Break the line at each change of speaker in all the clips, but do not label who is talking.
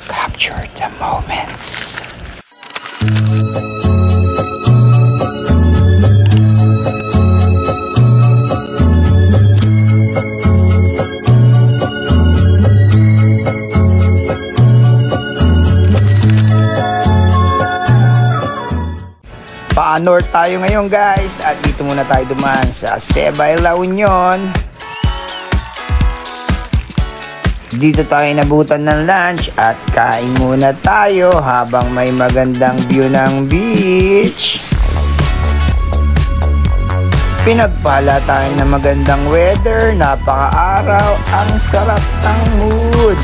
Capture the moments. Pa-north tayo ngayon guys at dito muna tayo dumaan sa Sebay, La Union. Dito tayo nabutan ng lunch at kain muna tayo habang may magandang view ng beach. Pinagpala tayo ng magandang weather, napaka-araw, ang sarap ng mood.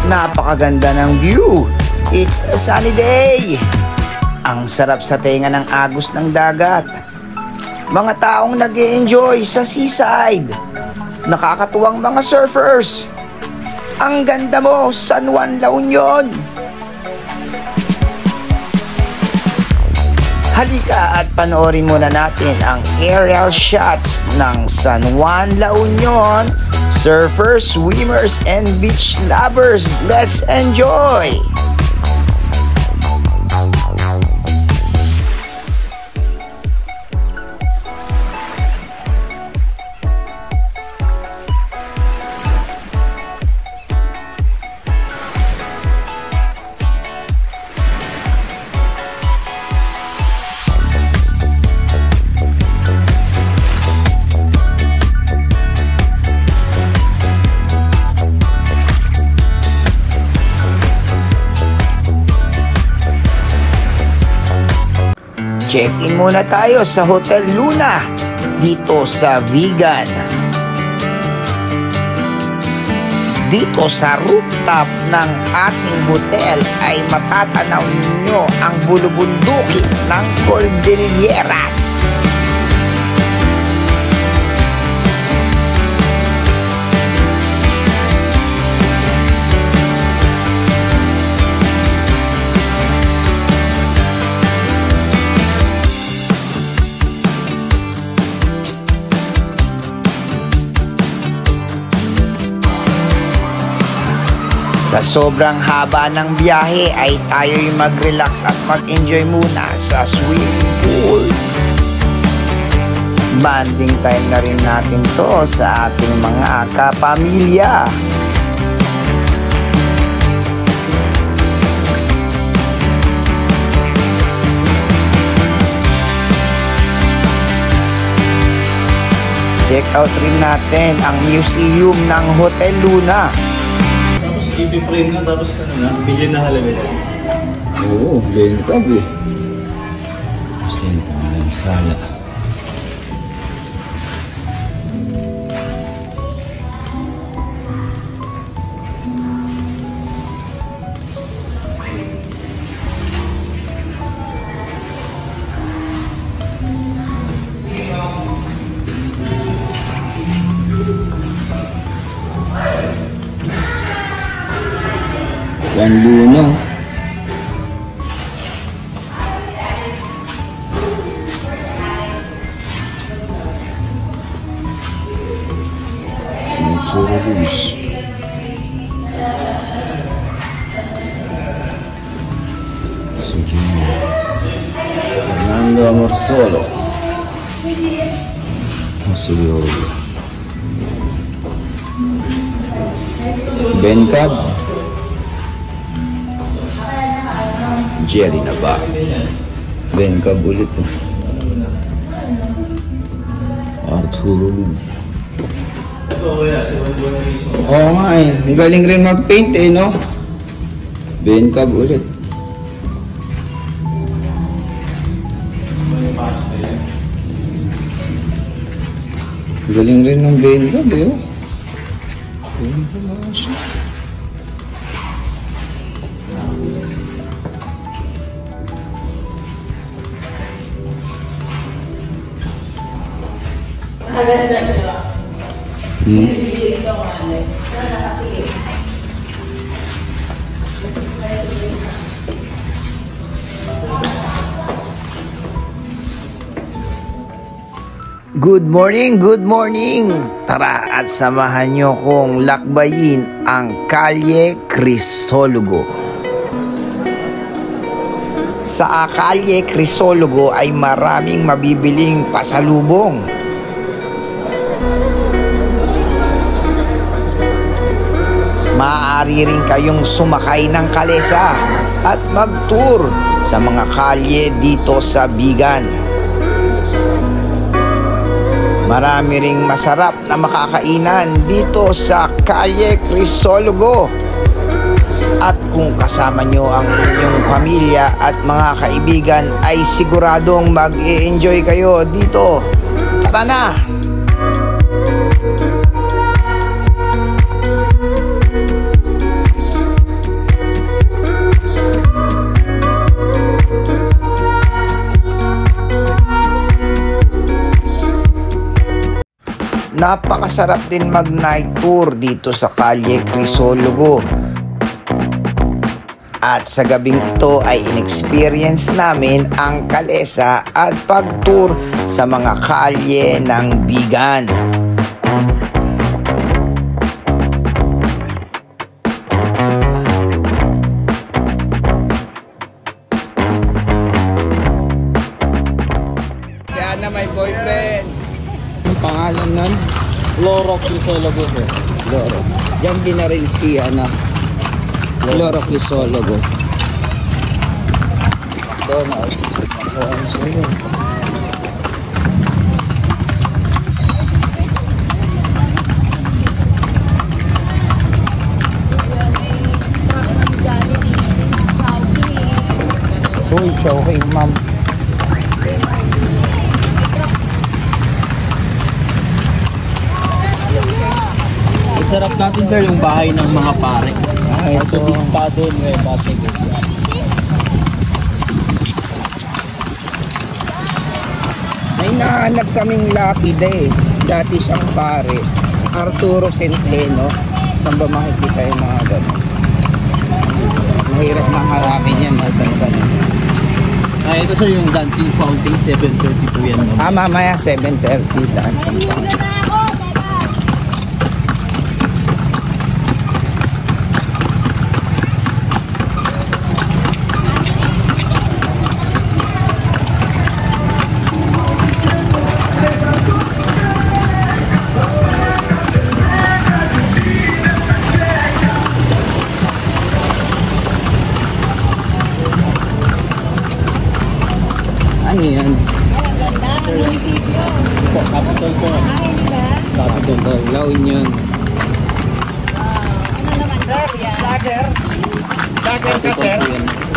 Napakaganda ng view. It's a sunny day. Ang sarap sa tenga ng agos ng dagat. Mga taong nag-e-enjoy sa seaside. Nakakatuwang mga surfers. Ang ganda mo, San Juan, La Union. Halika at panoorin muna natin ang aerial shots ng San Juan, La Union. Surfers, swimmers, and beach lovers, let's enjoy! Check-in muna tayo sa Hotel Luna dito sa Vigan. Dito sa rooftop ng ating hotel ay matatanaw ninyo ang bulubundukin ng Cordilleras. Sa sobrang haba ng biyahe ay tayo'y mag-relax at mag-enjoy muna sa swimming pool. Bonding time na rin natin to sa ating mga kapamilya. Check out rin natin ang museum ng Hotel Luna.
Ipi-frame na tapos ano na, bilhin na halaga na.
Oo, bentag eh. Senta ng sala. Juan Luna. Naturalus. Sugino. Fernando Amorsolo. Musuliolo. Bencab. Jerry na ba? Bencab ulit eh. Arturo Luna. Oo nga eh. Ang galing rin mag-paint eh, no? Bencab ulit. Ang galing rin ng Bencab eh, oh.
Maganda nyo. Hindi ito ang ano.
Good morning, good morning! Tara at samahan nyo kong lakbayin ang Kalye Crisologo. Sa Kalye Crisologo ay maraming mabibiling pasalubong. Maaari rin kayong sumakay ng kalesa at mag-tour sa mga kalye dito sa Bigan. Marami ring masarap na makakainan dito sa Kalye Crisologo. At kung kasama nyo ang inyong pamilya at mga kaibigan ay siguradong mag-e-enjoy kayo dito. Tara na! Napakasarap din mag-night tour dito sa Kalye Crisologo. At sa gabing ito ay in-experience namin ang kalesa at pag-tour sa mga kalye ng Bigan. Kaya na may boyfriend. Ang pangalan nun?
Loro Crisologo, sir.
Loro. Diyan binaril si Loro Crisologo. Donald. Ano sa'yo? Uy, okay, ma'am.
Sarap natin, sir, yung bahay ng mga pare.
Ay,
Sa Bispado, Nueva Segovia.
May nahanap kaming lapida eh. Dati siyang pare. Arturo Centeno. Saan ba makikita yung mga gano'n? Mahirap na harapin yan.
Ito, sir, yung Dancing Fountain, 732 yan. No?
Mamaya 7:30 dancing pang. Ano yan?
Ganda, munisipyo.
Capital po.
Hindi ba?
Capital po.
La Union.
Ano naman sir yan?
Capital po yan.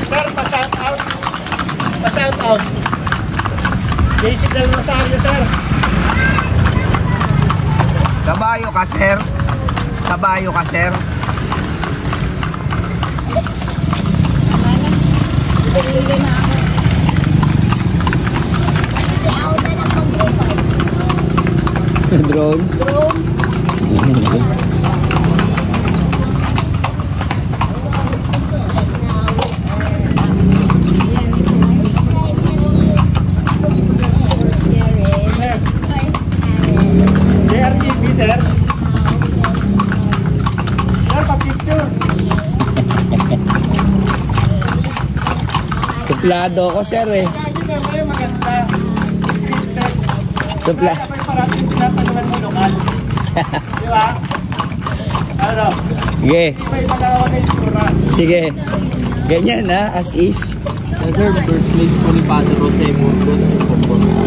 Sir, pa-shout out. Pa-shout out. Basic lang Rosario, sir.
Kabayo ka, sir. Kabayo ka, sir.
Bili na ako.
Drone.
Drone.
JRTV, sir. Sir, pa-picture.
Suplado ko, sir eh.
Sir, may maganda.
Supla.
May parating tinatanungan mo lokal. Di ba? Ano?
Sige.
May pagkawa na isura.
Sige. Ganyan ha, as is.
Yan, sir, birthplace po ni Padre Jose Burgos, yung Pomponsa.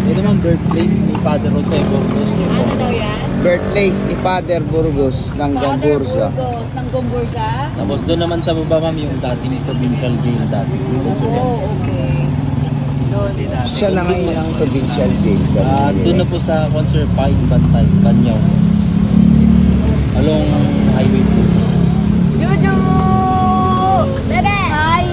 Ito naman, birthplace ni Padre Jose Burgos, yung
Ano daw
Pomponsa.
yan?
Birthplace ni Father Burgos ng Gambursa.
Burgos ng Gomburza.
Tapos doon naman sa baba, ma'am, yung dating provincial jail dati.
Oh, okay. Doon.
Siya na ngayon ang provincial jail sa
Doon na po sa Concert Pine, Bantay, Banyaw. Along highway po.
Juju! Bebe! Hi!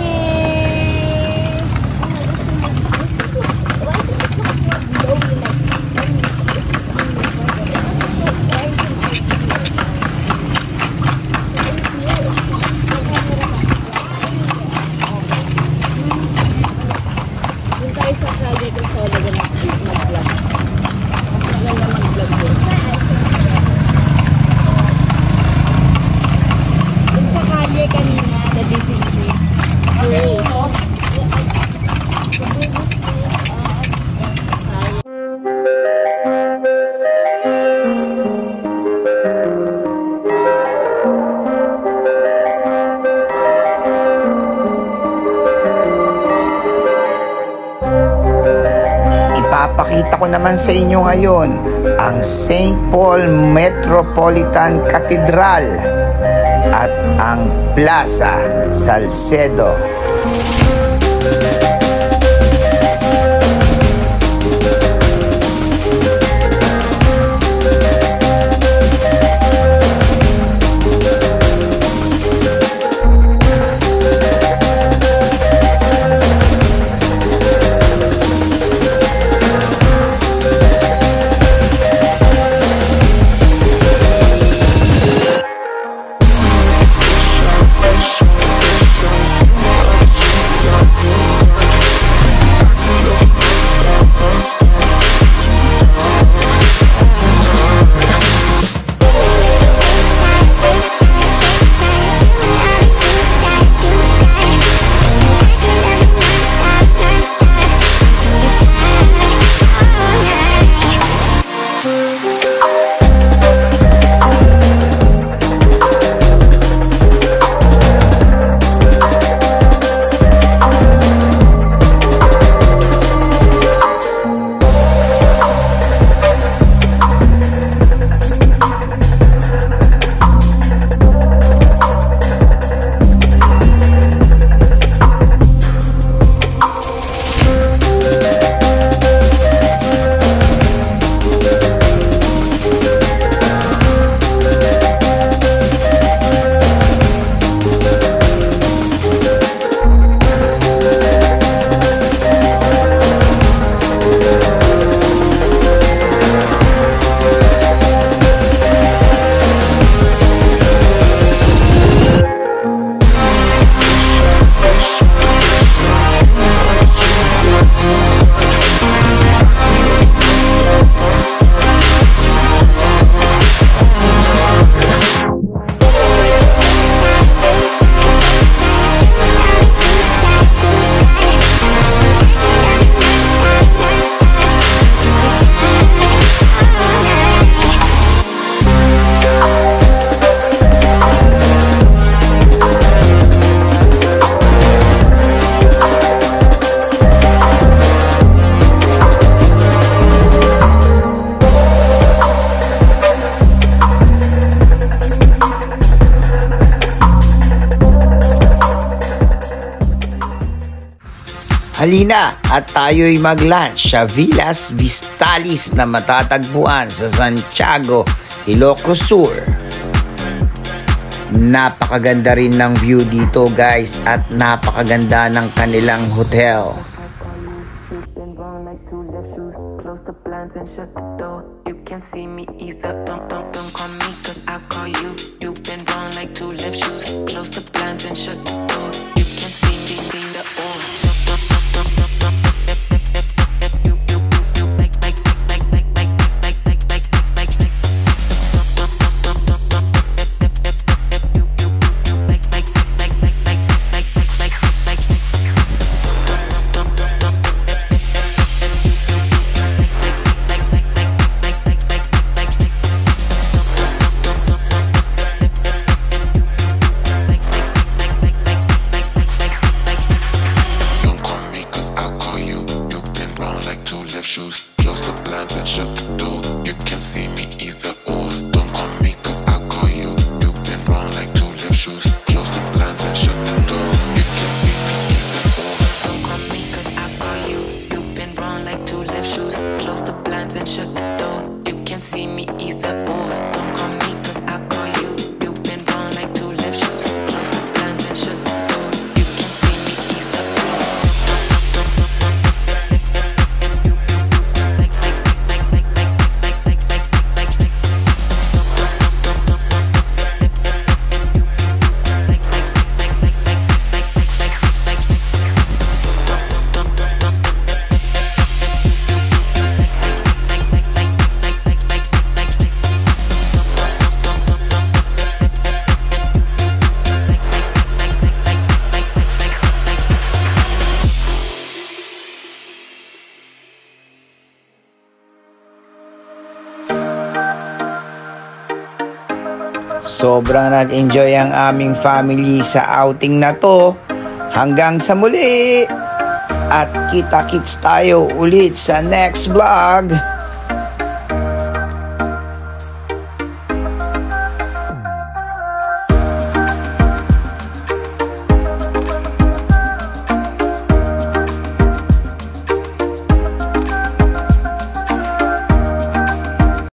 Yung tayo sa project ng solo mag-vlog.
ipapakita ko naman sa inyo ngayon ang St. Paul Metropolitan Cathedral at ang Plaza Salcedo. Halina at tayo'y mag-lunch sa Villas Vistalis na matatagpuan sa Santiago, Ilocos Sur. Napakaganda rin ng view dito guys at napakaganda ng kanilang hotel. Sobrang nag-enjoy ang aming family sa outing na to. Hanggang sa muli! At kita-kits tayo ulit sa next vlog.